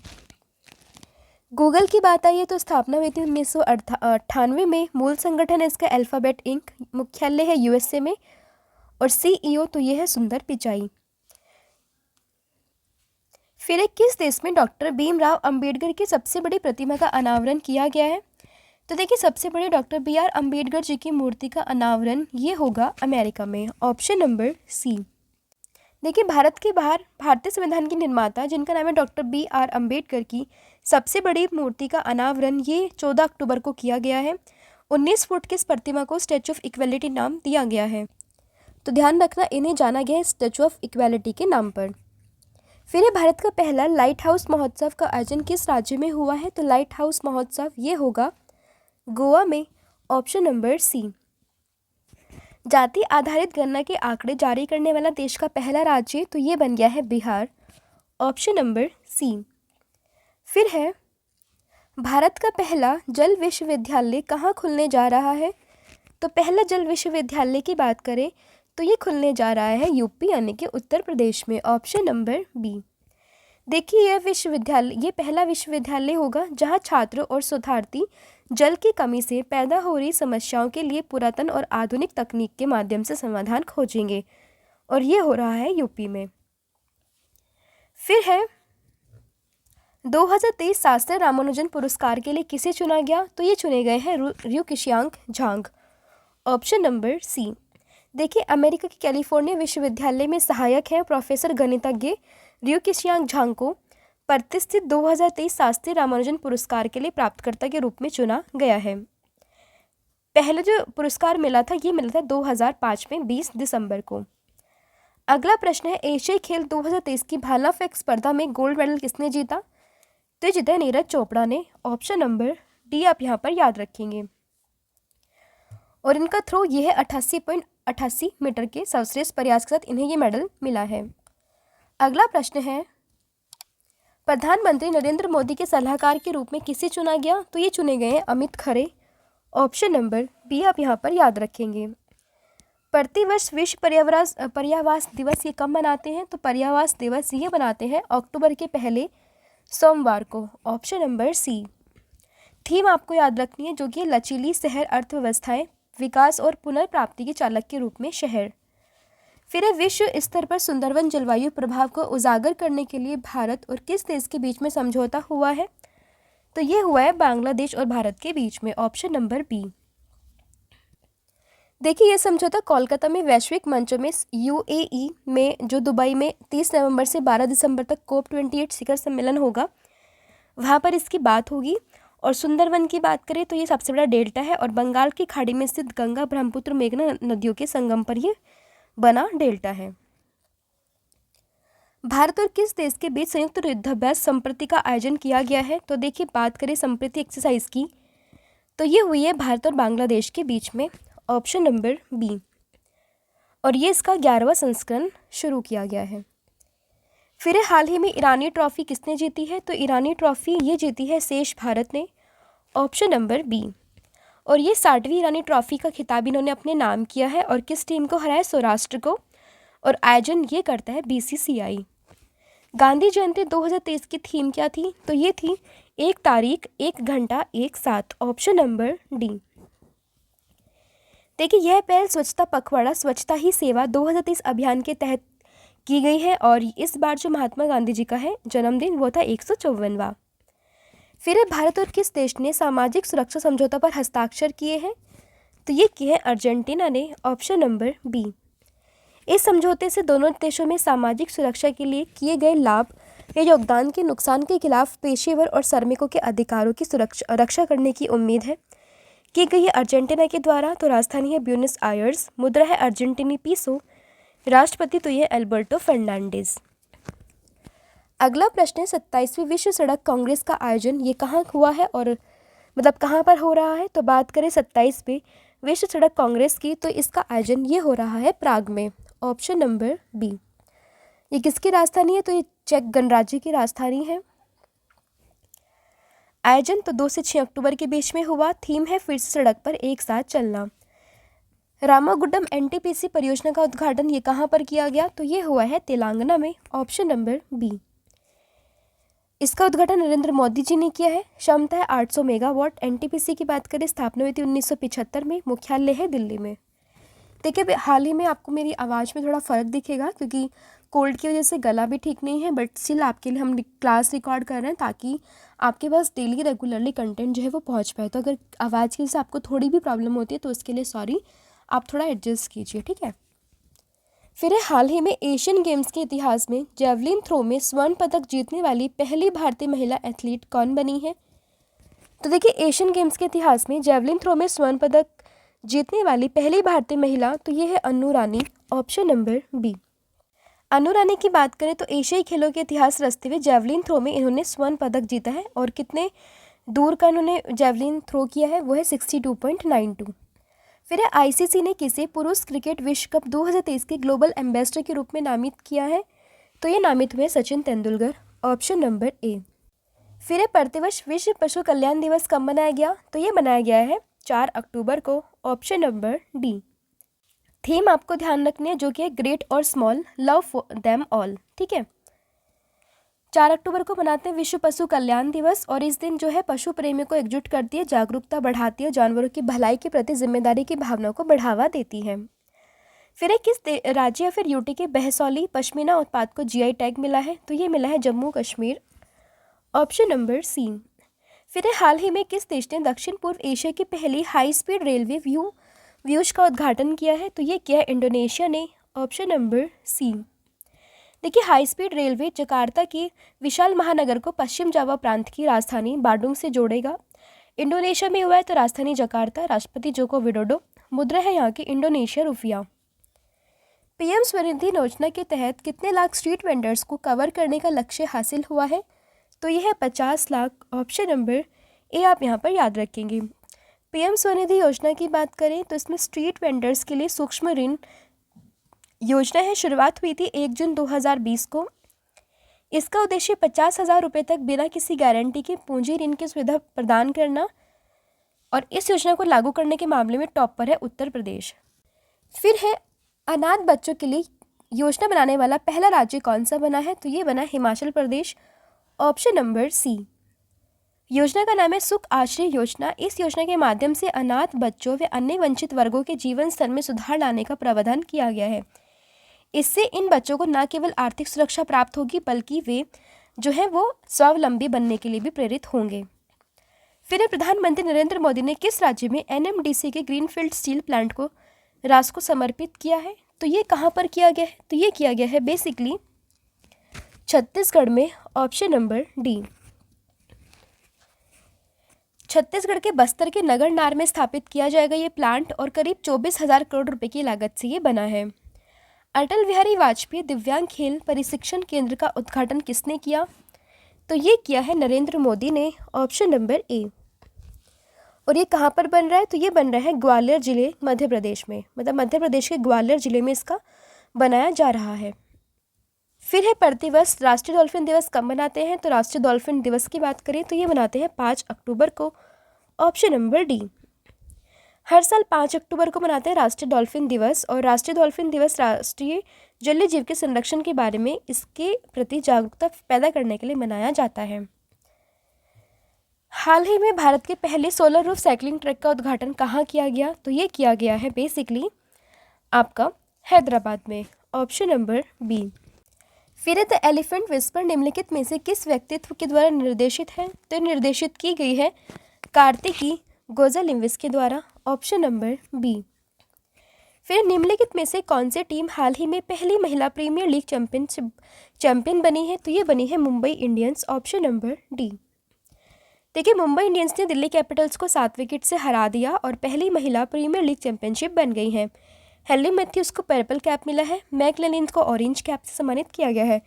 गूगल की बात आई है तो स्थापना हुई थी 1998 में, मूल संगठन है इसका अल्फाबेट इंक, मुख्यालय है USA में और CEO तो ये है सुंदर पिचाई। फिर किस देश में डॉक्टर भीमराव अंबेडकर की सबसे बड़ी प्रतिमा का अनावरण किया गया है? तो देखिए, सबसे बड़े डॉक्टर BR अंबेडकर जी की मूर्ति का अनावरण ये होगा अमेरिका में। Option number C. देखिए, भारत के बाहर भारतीय संविधान के निर्माता जिनका नाम है डॉक्टर BR अंबेडकर की सबसे बड़ी मूर्ति का अनावरण ये 14 अक्टूबर को किया गया है। 19 फुट की इस प्रतिमा को स्टैचू ऑफ इक्वेलिटी नाम दिया गया है, तो ध्यान रखना इन्हें जाना गया है स्टैचू ऑफ इक्वेलिटी के नाम पर। फिर भारत का पहला लाइट हाउस महोत्सव का आयोजन किस राज्य में हुआ है? तो लाइट हाउस महोत्सव ये होगा गोवा में। Option number C. जाति आधारित गणना के आंकड़े जारी करने वाला देश का पहला राज्य तो ये बन गया है बिहार। Option number C. फिर है भारत का पहला जल विश्वविद्यालय कहाँ खुलने जा रहा है? तो पहला जल विश्वविद्यालय की बात करें तो ये खुलने जा रहा है यूपी यानी कि उत्तर प्रदेश में। Option number B. देखिए, ये पहला विश्वविद्यालय होगा जहां छात्र और शोधार्थी जल की कमी से पैदा हो रही समस्याओं के लिए पुरातन और आधुनिक तकनीक के माध्यम से समाधान खोजेंगे, और ये हो रहा है यूपी में। फिर है 2023 शास्त्री रामानुजन पुरस्कार के लिए किसे चुना गया? तो ये चुने गए हैं Ryu Kishiang Zhang. Option number C. देखिए, अमेरिका के कैलिफोर्निया विश्वविद्यालय में सहायक है प्रोफेसर गणितज्ञ र्यू किशियांग झांग को प्रतिष्ठित 2023 शास्त्री रामानुजन पुरस्कार के लिए प्राप्तकर्ता के रूप में चुना गया है। पहले जो पुरस्कार मिला था ये मिला था 2005 में 20 दिसंबर को। अगला प्रश्न है एशियाई खेल 2023 की भाला फेंक स्पर्धा में गोल्ड मेडल किसने जीता? तो जीता है नीरज चोपड़ा ने। ऑप्शन नंबर डी आप यहाँ पर याद रखेंगे, और इनका थ्रो ये है 88.88 मीटर के सर्वश्रेष्ठ प्रयास के साथ इन्हें ये मेडल मिला है। अगला प्रश्न है प्रधानमंत्री नरेंद्र मोदी के सलाहकार के रूप में किसे चुना गया? तो ये चुने गए हैं Amit Khare. Option number B आप यहाँ पर याद रखेंगे। प्रतिवर्ष विश्व पर्यावास दिवस ये कब मनाते हैं? तो पर्यावास दिवस ये मनाते हैं अक्टूबर के पहले सोमवार को। ऑप्शन नंबर सी। थीम आपको याद रखनी है, जो कि लचीली शहर अर्थव्यवस्थाएं, विकास और पुनर्प्राप्ति के चालक के रूप में शहर। फिर है विश्व स्तर पर सुंदरवन जलवायु प्रभाव को उजागर करने के लिए भारत और किस देश के बीच में समझौता हुआ है? तो ये हुआ है बांग्लादेश और भारत के बीच में। Option number B. देखिए, ये समझौता कोलकाता में वैश्विक मंचों में यूएई में, जो दुबई में 30 नवंबर से 12 दिसंबर तक COP28 शिखर सम्मेलन होगा, वहाँ पर इसकी बात होगी। और सुंदरवन की बात करें तो ये सबसे बड़ा डेल्टा है और बंगाल की खाड़ी में स्थित गंगा, ब्रह्मपुत्र, मेघना नदियों के संगम पर ये बना डेल्टा है। भारत और किस देश के बीच संयुक्त युद्धाभ्यास संप्रति का आयोजन किया गया है? तो देखिए, बात करें संप्रति एक्सरसाइज की, तो ये हुई है भारत और बांग्लादेश के बीच में। Option number B. और ये इसका 11वां संस्करण शुरू किया गया है। फिर हाल ही में ईरानी ट्रॉफी किसने जीती है? तो ईरानी ट्रॉफी ये जीती है शेष भारत ने। Option number B. और ये 60वीं ईरानी ट्रॉफी का खिताब इन्होंने अपने नाम किया है। और किस टीम को हराया? सौराष्ट्र को। और आयोजन ये करता है BCCI। गांधी जयंती 2023 की थीम क्या थी? तो ये थी 1 तारीख 1 घंटा 1 साथ। Option number D. देखिए, यह पहल स्वच्छता पखवाड़ा स्वच्छता ही सेवा 2023 अभियान के तहत की गई है। और इस बार जो महात्मा गांधी जी का है जन्मदिन, वो था 154वां। फिर भारत और किस देश ने सामाजिक सुरक्षा समझौता पर हस्ताक्षर किए हैं? तो ये किए हैं अर्जेंटीना ने। Option number B. इस समझौते से दोनों देशों में सामाजिक सुरक्षा के लिए किए गए लाभ या योगदान के नुकसान के खिलाफ पेशेवर और श्रमिकों के अधिकारों की रक्षा करने की उम्मीद है। की गई है अर्जेंटीना के द्वारा। तो राजधानी है ब्यूनस आयर्स, मुद्रा है अर्जेंटीनी पीसो, राष्ट्रपति तो ये अल्बर्टो फर्नांडिस। अगला प्रश्न है 27वीं विश्व सड़क कांग्रेस का आयोजन ये कहाँ हुआ है, और मतलब कहाँ पर हो रहा है? तो बात करें 27वीं विश्व सड़क कांग्रेस की, तो इसका आयोजन ये हो रहा है प्राग में। Option number B. ये किसकी राजधानी है? तो ये चेक गणराज्य की राजधानी है। आयोजन तो 2 से 6 अक्टूबर के बीच में हुआ। थीम है फिर से सड़क पर एक साथ चलना। रामागुड्डम NTPC परियोजना का उद्घाटन ये कहाँ पर किया गया? तो ये हुआ है तेलंगाना में। Option number B. इसका उद्घाटन नरेंद्र मोदी जी ने किया है। क्षमता है 800 मेगावाट। NTPC की बात करें, स्थापना हुई थी 1975 में। मुख्यालय है दिल्ली में। देखिए, हाल ही में आपको मेरी आवाज़ में थोड़ा फ़र्क दिखेगा, क्योंकि कोल्ड की वजह से गला भी ठीक नहीं है, बट स्टिल आपके लिए हम क्लास रिकॉर्ड कर रहे हैं ताकि आपके पास डेली रेगुलरली कंटेंट जो है वो पहुंच पाए। तो अगर आवाज़ की वजह से आपको थोड़ी भी प्रॉब्लम होती है तो उसके लिए सॉरी, आप थोड़ा एडजस्ट कीजिए, ठीक है। फिर हाल ही में एशियन गेम्स के इतिहास में जेवलिन थ्रो में स्वर्ण पदक जीतने वाली पहली भारतीय महिला एथलीट कौन बनी है? तो देखिए, एशियन गेम्स के इतिहास में जेवलिन थ्रो में स्वर्ण पदक जीतने वाली पहली भारतीय महिला तो ये है Annu Rani. Option number B. Annu Rani की बात करें तो एशियाई खेलों के इतिहास रचते हुए जेवलिन थ्रो में इन्होंने स्वर्ण पदक जीता है। और कितने दूर का इन्होंने जेवलिन थ्रो किया है? वो है 62.92। फिर ICC ने किसे पुरुष क्रिकेट विश्व कप 2023 के ग्लोबल एम्बेसडर के रूप में नामित किया है? तो ये नामित हुए सचिन तेंदुलकर। ऑप्शन नंबर ए। फिर प्रतिवर्ष विश्व पशु कल्याण दिवस कब मनाया गया? तो ये मनाया गया है 4 अक्टूबर को। Option number D. थीम आपको ध्यान रखनी है, जो कि है ग्रेट और small, love for them all, ठीक है। 4 अक्टूबर को मनाते हैं विश्व पशु कल्याण दिवस। और इस दिन जो है पशु प्रेमियों को एकजुट करती है, जागरूकता बढ़ाती है, जानवरों की भलाई के प्रति जिम्मेदारी की भावना को बढ़ावा देती है। फिर किस राज्य या फिर यूटी के बहसौली पश्मीना उत्पाद को GI टैग मिला है? तो ये मिला है Jammu Kashmir. Option number C. फिर हाल ही में किस देश ने दक्षिण पूर्व एशिया की पहली हाई स्पीड रेलवे व्यूज का उद्घाटन किया है? तो ये किया है इंडोनेशिया ने। Option number C. देखिए, हाई स्पीड रेलवे जकार्ता की विशाल महानगर को पश्चिम जावा प्रांत की राजधानी बांडुंग से जोड़ेगा। इंडोनेशिया में हुआ है तो राजधानी जकार्ता, राष्ट्रपति जोको विडोडो, मुद्रा है यहाँ की इंडोनेशिया रुपया। PM स्वनिधि योजना के तहत कितने लाख स्ट्रीट वेंडर्स को कवर करने का लक्ष्य हासिल हुआ है? तो यह है 50 लाख। ऑप्शन नंबर ए आप यहाँ पर याद रखेंगे। PM स्वनिधि योजना की बात करें तो इसमें स्ट्रीट वेंडर्स के लिए सूक्ष्म ऋण योजना है। शुरुआत हुई थी 1 जून 2020 को। इसका उद्देश्य 50,000 रुपये तक बिना किसी गारंटी के पूंजी ऋण की सुविधा प्रदान करना। और इस योजना को लागू करने के मामले में टॉप पर है उत्तर प्रदेश। फिर है अनाथ बच्चों के लिए योजना बनाने वाला पहला राज्य कौन सा बना है? तो ये बना हिमाचल प्रदेश, ऑप्शन नंबर सी। योजना का नाम है सुख आश्रय योजना। इस योजना के माध्यम से अनाथ बच्चों व अन्य वंचित वर्गों के जीवन स्तर में सुधार लाने का प्रावधान किया गया है। इससे इन बच्चों को न केवल आर्थिक सुरक्षा प्राप्त होगी बल्कि वे जो है वो स्वावलंबी बनने के लिए भी प्रेरित होंगे। फिर प्रधानमंत्री नरेंद्र मोदी ने किस राज्य में एनएमडीसी के ग्रीनफील्ड स्टील प्लांट को राष्ट्र को समर्पित किया है? तो ये कहाँ पर किया गया है? तो ये किया गया है बेसिकली छत्तीसगढ़ में, ऑप्शन नंबर डी। छत्तीसगढ़ के बस्तर के नगरनार में स्थापित किया जाएगा ये प्लांट और करीब 24,000 करोड़ रुपए की लागत से ये बना है। अटल बिहारी वाजपेयी दिव्यांग खेल प्रशिक्षण केंद्र का उद्घाटन किसने किया? तो ये किया है नरेंद्र मोदी ने, ऑप्शन नंबर ए। और ये कहाँ पर बन रहा है? तो ये बन रहा है ग्वालियर जिले, मध्य प्रदेश में, मतलब मध्य प्रदेश के ग्वालियर जिले में इसका बनाया जा रहा है। फिर है प्रतिवर्ष राष्ट्रीय डॉल्फिन दिवस कब मनाते हैं? तो राष्ट्रीय डॉल्फिन दिवस की बात करें तो ये मनाते हैं 5 अक्टूबर को, ऑप्शन नंबर डी। हर साल 5 अक्टूबर को मनाते हैं राष्ट्रीय डॉल्फिन दिवस, और राष्ट्रीय डॉल्फिन दिवस राष्ट्रीय जलीय जीव के संरक्षण के बारे में इसके प्रति जागरूकता पैदा करने के लिए मनाया जाता है। हाल ही में भारत के पहले सोलर रूफ साइकिलिंग ट्रैक का उद्घाटन कहाँ किया गया? तो ये किया गया है बेसिकली आपका हैदराबाद में, ऑप्शन नंबर बी। फिर द एलिफेंट विस्पर निम्नलिखित में से किस व्यक्तित्व के द्वारा निर्देशित है? तो निर्देशित की गई है कार्तिकी गोजालिंविस के द्वारा, ऑप्शन नंबर बी। फिर निम्नलिखित में से कौन सी टीम हाल ही में पहली महिला प्रीमियर लीग चैंपियन बनी है? तो ये बनी है Mumbai Indians, option number D. देखिए, मुंबई इंडियंस ने दिल्ली कैपिटल्स को 7 विकेट से हरा दिया और पहली महिला प्रीमियर लीग चैंपियनशिप बन गई है। हेली मैथ्यूज को पर्पल कैप मिला है, मैक लेनिन को ऑरेंज कैप से सम्मानित किया गया है,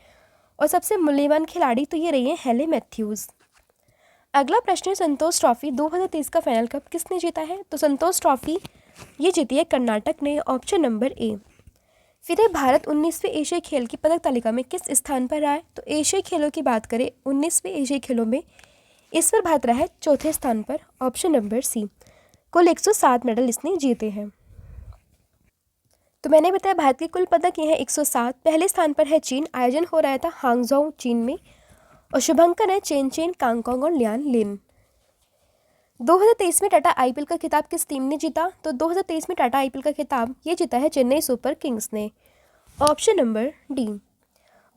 और सबसे मूल्यवान खिलाड़ी तो ये रही है हेली मैथ्यूज। अगला प्रश्न है संतोष ट्रॉफी 2023 का फाइनल कप किसने जीता है? तो संतोष ट्रॉफी ये जीती है कर्नाटक ने, ऑप्शन नंबर ए। फिर है भारत 19वें एशियाई खेल की पदक तालिका में किस स्थान पर रहा है? तो एशियाई खेलों की बात करें 19वें एशियाई खेलों में इस पर भारत रहा है चौथे स्थान पर, ऑप्शन नंबर सी। कुल 107 मेडल इसने जीते हैं। तो मैंने बताया भारत के कुल पदक ये हैं 107। पहले स्थान पर है चीन, आयोजन हो रहा था हांगझोउ चीन में, और शुभंकर है चेन कांगकोंग और लियान लिन। 2023 में टाटा आईपीएल का खिताब किस टीम ने जीता? तो 2023 में टाटा आईपीएल का खिताब ये जीता है चेन्नई सुपर किंग्स ने, ऑप्शन नंबर डी।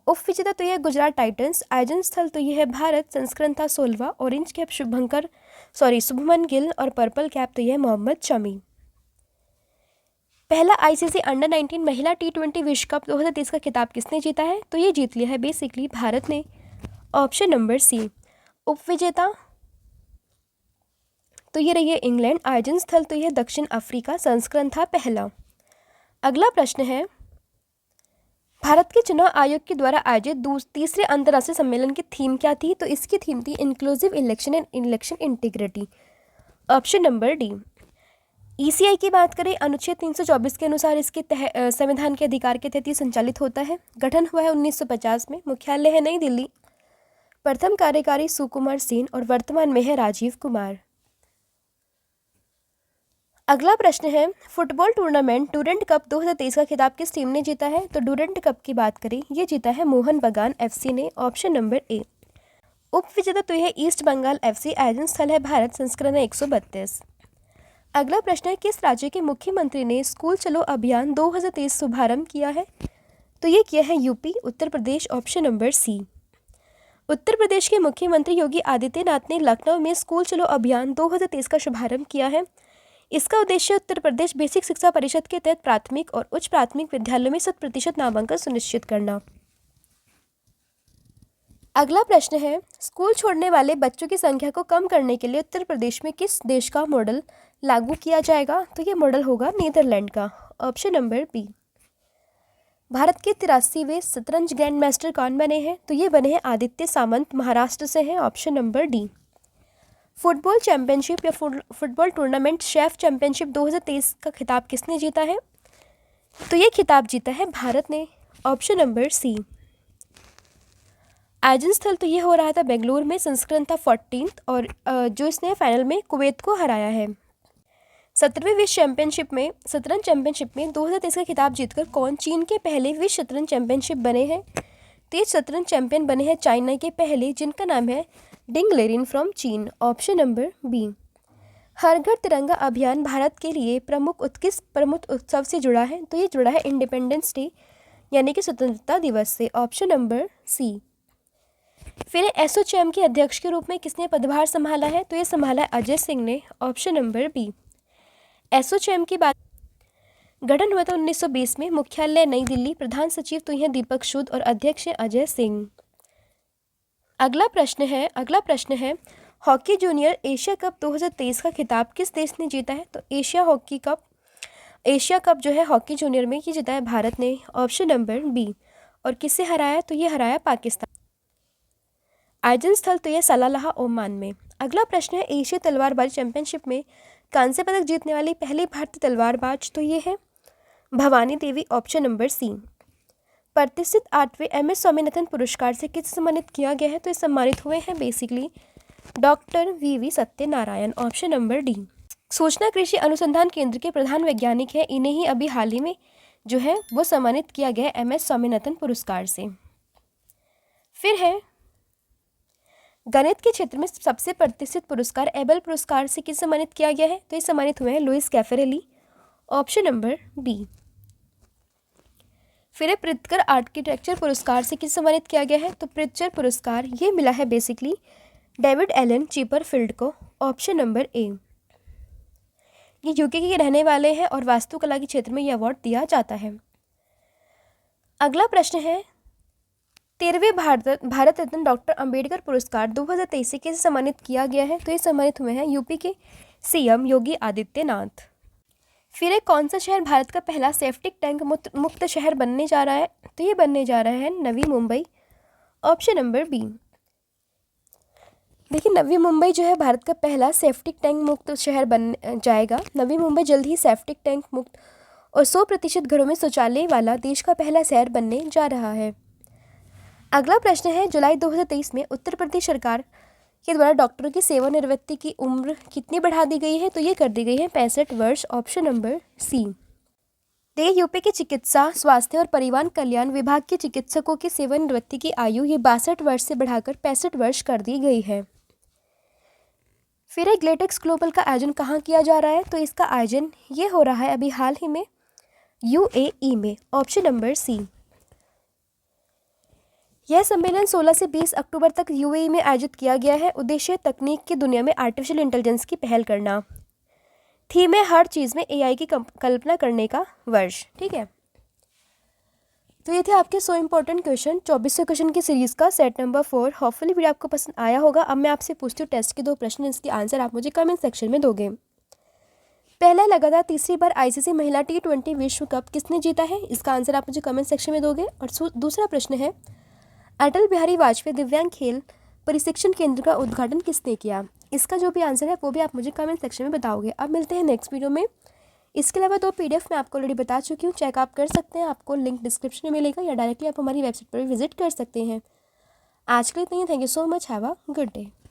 उप विजेता तो यह गुजरात टाइटंस, आयोजन स्थल तो यह है भारत, संस्करण था 16, ऑरेंज कैप शुभमन गिल, और पर्पल कैप तो यह मोहम्मद शमी। पहला आईसीसी अंडर 19 महिला T20 विश्व कप 2023 का खिताब किसने जीता है? तो ये जीत लिया है बेसिकली भारत ने, ऑप्शन नंबर सी। उप विजेता तो ये रही है इंग्लैंड, आयोजन स्थल तो यह दक्षिण अफ्रीका, संस्करण था पहला। अगला प्रश्न है भारत के चुनाव आयोग के द्वारा आयोजित तीसरे अंतर्राष्ट्रीय सम्मेलन की थीम क्या थी? तो इसकी थीम थी inclusive election and election integrity, option number D. ECI की बात करें अनुच्छेद 324 के अनुसार इसके संविधान के अधिकार के तहत ये संचालित होता है। गठन हुआ है 1950 में, मुख्यालय है नई दिल्ली, प्रथम कार्यकारी सुकुमार सेन, और वर्तमान में है राजीव कुमार। अगला प्रश्न है फुटबॉल टूर्नामेंट डूरंट कप 2023 का खिताब किस टीम ने जीता है? तो डूरंट कप की बात करें ये जीता है मोहन बगान एफसी ने, ऑप्शन नंबर ए। उप विजेता तो यह ईस्ट बंगाल एफसी, आयोजन स्थल है भारत, संस्करण है 132। अगला प्रश्न है किस राज्य के मुख्यमंत्री ने स्कूल चलो अभियान 2023 शुभारंभ किया है? तो ये किया है UP, Uttar Pradesh, option number सी। उत्तर प्रदेश के मुख्यमंत्री योगी आदित्यनाथ ने लखनऊ में स्कूल चलो अभियान 2023 का शुभारंभ किया है। इसका उद्देश्य उत्तर प्रदेश बेसिक शिक्षा परिषद के तहत प्राथमिक और उच्च प्राथमिक विद्यालयों में 100% नामांकन सुनिश्चित करना। अगला प्रश्न है स्कूल छोड़ने वाले बच्चों की संख्या को कम करने के लिए उत्तर प्रदेश में किस देश का मॉडल लागू किया जाएगा? तो ये मॉडल होगा नीदरलैंड का, ऑप्शन नंबर बी। भारत के 83वें शतरंज ग्रैंड मास्टर कौन बने हैं? तो ये बने हैं आदित्य सामंत, महाराष्ट्र से हैं, option number D. Football championship या फुटबॉल टूर्नामेंट शेफ चैंपियनशिप 2023 का खिताब किसने जीता है? तो ये खिताब जीता है भारत ने, ऑप्शन नंबर सी। आयोजन स्थल तो ये हो रहा था बेंगलुरु में, संस्करण था 14th, और जो इसने फाइनल में कुवैत को हराया है। 17वीं विश्व चैंपियनशिप में शतरंज चैंपियनशिप में 2023 का खिताब जीतकर कौन चीन के पहले विश्व शतरंज चैंपियनशिप बने हैं? 23 शतरंज चैंपियन बने हैं चाइना के पहले, जिनका नाम है डिंग लेरिन फ्रॉम चीन। Option number B. Har Ghar Tiranga अभियान भारत के लिए किस प्रमुख उत्सव से जुड़ा है? तो ये जुड़ा है इंडिपेंडेंस डे यानी कि स्वतंत्रता दिवस से। Option number C. फिर एसोचैम के अध्यक्ष के रूप में किसने पदभार संभाला है? तो ये संभाला है अजय सिंह ने। Option number B. एसोचैम की बात गठन हुआ था 1920 में, मुख्यालय नई दिल्ली, प्रधान सचिव तो यह दीपक सूद और अध्यक्ष है अजय सिंह। अगला प्रश्न है हॉकी जूनियर एशिया कप 2023 का खिताब किस देश ने जीता है? तो एशिया कप जो है हॉकी जूनियर में ये जीता है भारत ने। Option number B. और किससे हराया? तो ये हराया पाकिस्तान। आयोजन स्थल तो यह सलालाह ओमान में। अगला प्रश्न है एशिया तलवारबाजी चैंपियनशिप में कांस्य पदक जीतने वाली पहली भारतीय तलवारबाज, तो ये है Bhavani Devi. Option number C. प्रतिष्ठित 8वें MS स्वामीनाथन पुरस्कार से किस सम्मानित किया गया है? तो ये सम्मानित हुए हैं basically doctor VV Satyanarayan. Option number D. सूचना कृषि अनुसंधान केंद्र के प्रधान वैज्ञानिक हैं, इन्हें ही अभी हाल ही में जो है वो सम्मानित किया गया है MS स्वामीनाथन पुरस्कार से। फिर है गणित के क्षेत्र में सबसे प्रतिष्ठित पुरस्कार एबल पुरस्कार से किस सम्मानित किया गया है? तो ये सम्मानित हुए हैं Louis Caffarelli. Option number B. फिर है प्रित्कर आर्किटेक्चर पुरस्कार से किस सम्मानित किया गया है? तो प्रित्कर पुरस्कार ये मिला है बेसिकली डेविड एलन चीपरफील्ड को। ऑप्शन नंबर ए। ये यूके के रहने वाले हैं और वास्तुकला के क्षेत्र में ये अवार्ड दिया जाता है। अगला प्रश्न है 13वें भारत रत्न डॉक्टर अंबेडकर पुरस्कार 2023 से किसे सम्मानित किया गया है? तो ये सम्मानित हुए हैं यूपी के CM योगी आदित्यनाथ। फिर एक कौन सा शहर भारत का पहला सेप्टिक टैंक मुक्त शहर बनने जा रहा है? तो ये बनने जा रहा है Navi Mumbai. Option number B. देखिए नवी मुंबई जो है भारत का पहला सेप्टिक टैंक मुक्त शहर बन जाएगा। नवी मुंबई जल्द ही सेप्टिक टैंक मुक्त और 100% घरों में शौचालय वाला देश का पहला शहर बनने जा रहा है। अगला प्रश्न है जुलाई 2023 में उत्तर प्रदेश सरकार के द्वारा डॉक्टरों की सेवानिवृत्ति की उम्र कितनी बढ़ा दी गई है? तो ये कर दी गई है 65 वर्ष। ऑप्शन नंबर सी। यूपी के चिकित्सा स्वास्थ्य और परिवार कल्याण विभाग के चिकित्सकों की सेवानिवृत्ति की आयु ये 62 वर्ष से बढ़ाकर 65 वर्ष कर दी गई है। फिर ग्लेटेक्स ग्लोबल का आयोजन कहाँ किया जा रहा है? तो इसका आयोजन ये हो रहा है अभी हाल ही में UAE में। Option number C. यह सम्मेलन 16 से 20 अक्टूबर तक UAE में आयोजित किया गया है। उद्देश्य तकनीक की दुनिया में आर्टिफिशियल इंटेलिजेंस की पहल करना। थीम है हर चीज़ में AI की कल्पना करने का वर्ष। ठीक है, तो ये थे आपके 100 इंपॉर्टेंट क्वेश्चन 2400 क्वेश्चन की सीरीज़ का सेट नंबर 4। होपफुली वीडियो आपको पसंद आया होगा। अब मैं आपसे पूछती हूँ टेस्ट के 2 प्रश्न, इसके आंसर आप मुझे कमेंट सेक्शन में दोगे। पहला लगातार तीसरी बार ICC महिला T20 विश्व कप किसने जीता है? इसका आंसर आप मुझे कमेंट सेक्शन में दोगे। और दूसरा प्रश्न है अटल बिहारी वाजपेयी दिव्यांग खेल प्रशिक्षण केंद्र का उद्घाटन किसने किया? इसका जो भी आंसर है वो भी आप मुझे कमेंट सेक्शन में बताओगे। अब मिलते हैं नेक्स्ट वीडियो में। इसके अलावा 2 PDF मैं आपको ऑलरेडी बता चुकी हूँ, चेक आप कर सकते हैं, आपको लिंक डिस्क्रिप्शन में मिलेगा या डायरेक्टली आप हमारी वेबसाइट पर भी विजिट कर सकते हैं। आज के लिए इतना ही। Thank you so much. Have a good day.